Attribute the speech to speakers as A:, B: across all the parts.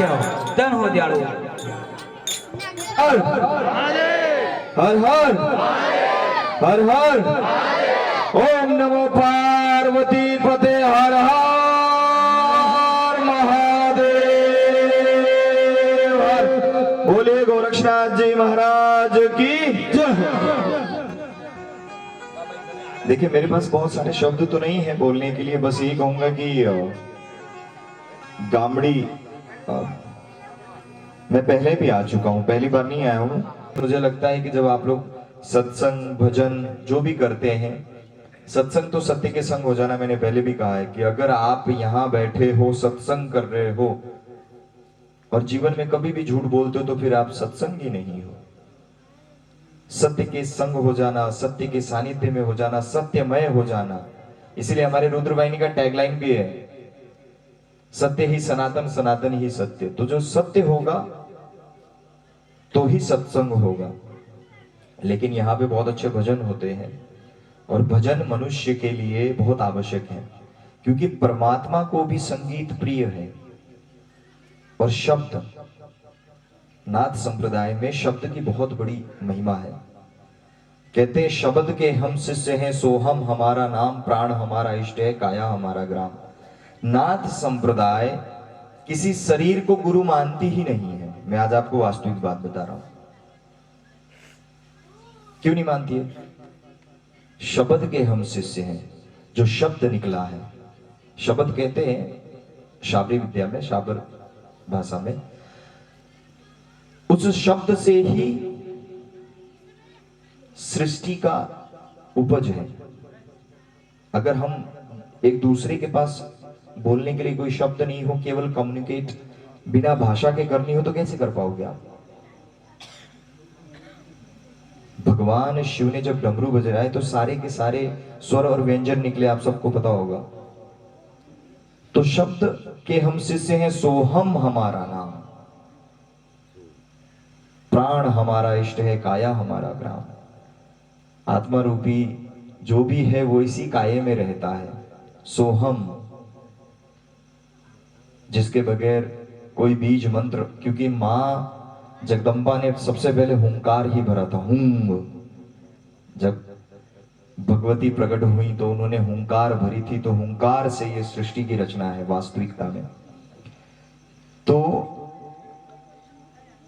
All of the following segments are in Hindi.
A: जाओ धन हो दयालु।
B: हर हर हर हर हर ओम नमो पार्वती पते हर हर महादेव हर। बोले गोरक्षनाथ जी महाराज की जय। देखिए मेरे पास बहुत सारे शब्द तो नहीं है बोलने के लिए, बस यही कहूंगा कि गामड़ी मैं पहले भी आ चुका हूं, पहली बार नहीं आया हूं। मुझे लगता है कि जब आप लोग सत्संग भजन जो भी करते हैं, सत्संग तो सत्य के संग हो जाना, मैंने पहले भी कहा है कि अगर आप यहां बैठे हो सत्संग कर रहे हो और जीवन में कभी भी झूठ बोलते हो तो फिर आप सत्संग ही नहीं हो। सत्य के संग हो जाना, सत्य के सानिध्य में हो जाना, सत्यमय हो जाना। इसलिए हमारे रुद्रवाहिनी का टैगलाइन भी है, सत्य ही सनातन, सनातन ही सत्य। तो जो सत्य होगा तो ही सत्संग होगा। लेकिन यहाँ पे बहुत अच्छे भजन होते हैं और भजन मनुष्य के लिए बहुत आवश्यक है, क्योंकि परमात्मा को भी संगीत प्रिय है। और शब्द, नाथ संप्रदाय में शब्द की बहुत बड़ी महिमा है। कहते हैं शब्द के हम शिष्य हैं, सोहम हमारा नाम, प्राण हमारा इष्ट है, काया हमारा ग्राम। नाथ संप्रदाय किसी शरीर को गुरु मानती ही नहीं है। मैं आज आपको वास्तविक बात बता रहा हूं, क्यों नहीं मानती है? शब्द के हम शिष्य हैं, जो शब्द निकला है। शब्द कहते हैं शाबरी विद्या में, शाबर भाषा में, उस शब्द से ही सृष्टि का उपज है। अगर हम एक दूसरे के पास बोलने के लिए कोई शब्द नहीं हो, केवल कम्युनिकेट बिना भाषा के करनी हो, तो कैसे कर पाओगे आप? भगवान शिव ने जब डमरू बजाए तो सारे के सारे स्वर और व्यंजन निकले, आप सबको पता होगा। तो शब्द के हम शिष्य हैं, सोहम हमारा नाम, प्राण हमारा इष्ट है, काया हमारा ग्राम। आत्मा रूपी जो भी है वो इसी काये में रहता है। सोहम, जिसके बगैर कोई बीज मंत्र, क्योंकि मां जगदम्बा ने सबसे पहले हुंकार ही भरा था। हुंग, जब भगवती प्रकट हुई तो उन्होंने हुंकार भरी थी, तो हुंकार से ये सृष्टि की रचना है वास्तविकता में। तो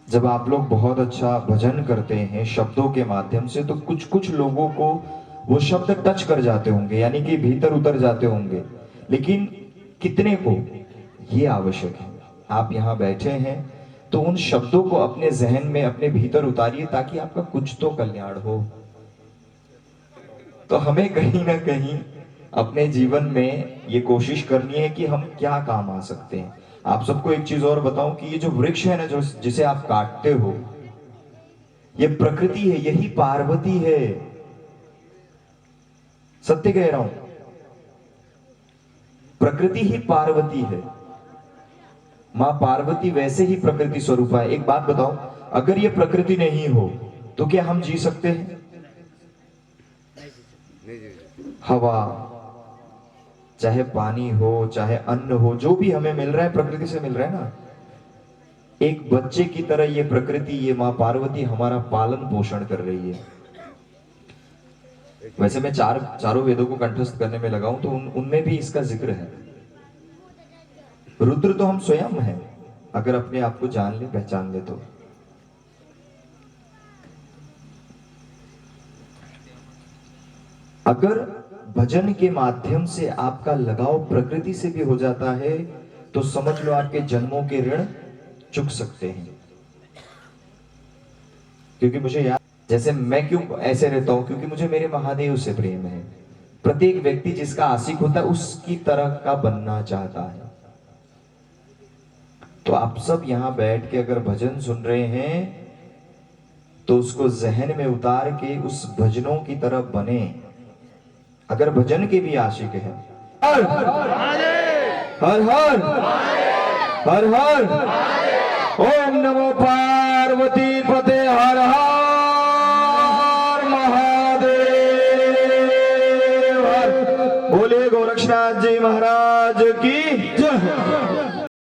B: जब आप लोग बहुत अच्छा भजन करते हैं शब्दों के माध्यम से, तो कुछ कुछ लोगों को वो शब्द टच कर जाते होंगे, यानी कि भीतर उतर जाते होंगे, लेकिन कितने को, ये आवश्यक है। आप यहाँ बैठे हैं तो उन शब्दों को अपने जहन में, अपने भीतर उतारिए, ताकि आपका कुछ तो कल्याण हो। तो हमें कहीं ना कहीं अपने जीवन में ये कोशिश करनी है कि हम क्या काम आ सकते हैं। आप सबको एक चीज और बताऊं कि ये जो वृक्ष है ना, जो जिसे आप काटते हो, ये प्रकृति है, यही पार्वती है। सत्य कह रहा हूं, प्रकृति ही पार्वती है। मां पार्वती वैसे ही प्रकृति स्वरूप है। एक बात बताओ, अगर ये प्रकृति नहीं हो तो क्या हम जी सकते हैं? हवा, चाहे पानी हो, चाहे अन्न हो, जो भी हमें मिल रहा है प्रकृति से मिल रहा है ना। एक बच्चे की तरह ये प्रकृति, ये मां पार्वती हमारा पालन पोषण कर रही है। वैसे मैं चारों वेदों को कंठस्थ करने में लगा हूं, तो उनमें भी इसका जिक्र है। रुद्र तो हम स्वयं हैं, अगर अपने आप को जान ले, पहचान ले तो। अगर भजन के माध्यम से आपका लगाव प्रकृति से भी हो जाता है, तो समझ लो आपके जन्मों के ऋण चुक सकते हैं। क्योंकि मुझे याद, जैसे मैं क्यों ऐसे रहता हूं, क्योंकि मुझे मेरे महादेव से प्रेम है। प्रत्येक व्यक्ति जिसका आशिक होता है उसकी तरह का बनना चाहता है। तो आप सब यहां बैठ के अगर भजन सुन रहे हैं तो उसको जहन में उतार के उस भजनों की तरफ बने। अगर भजन के भी आशिक हैं, हर हर हर हर हर ओम नमो पार्वती पते हर हर महादेव हर। बोले गोरक्षनाथ जी महाराज की जय।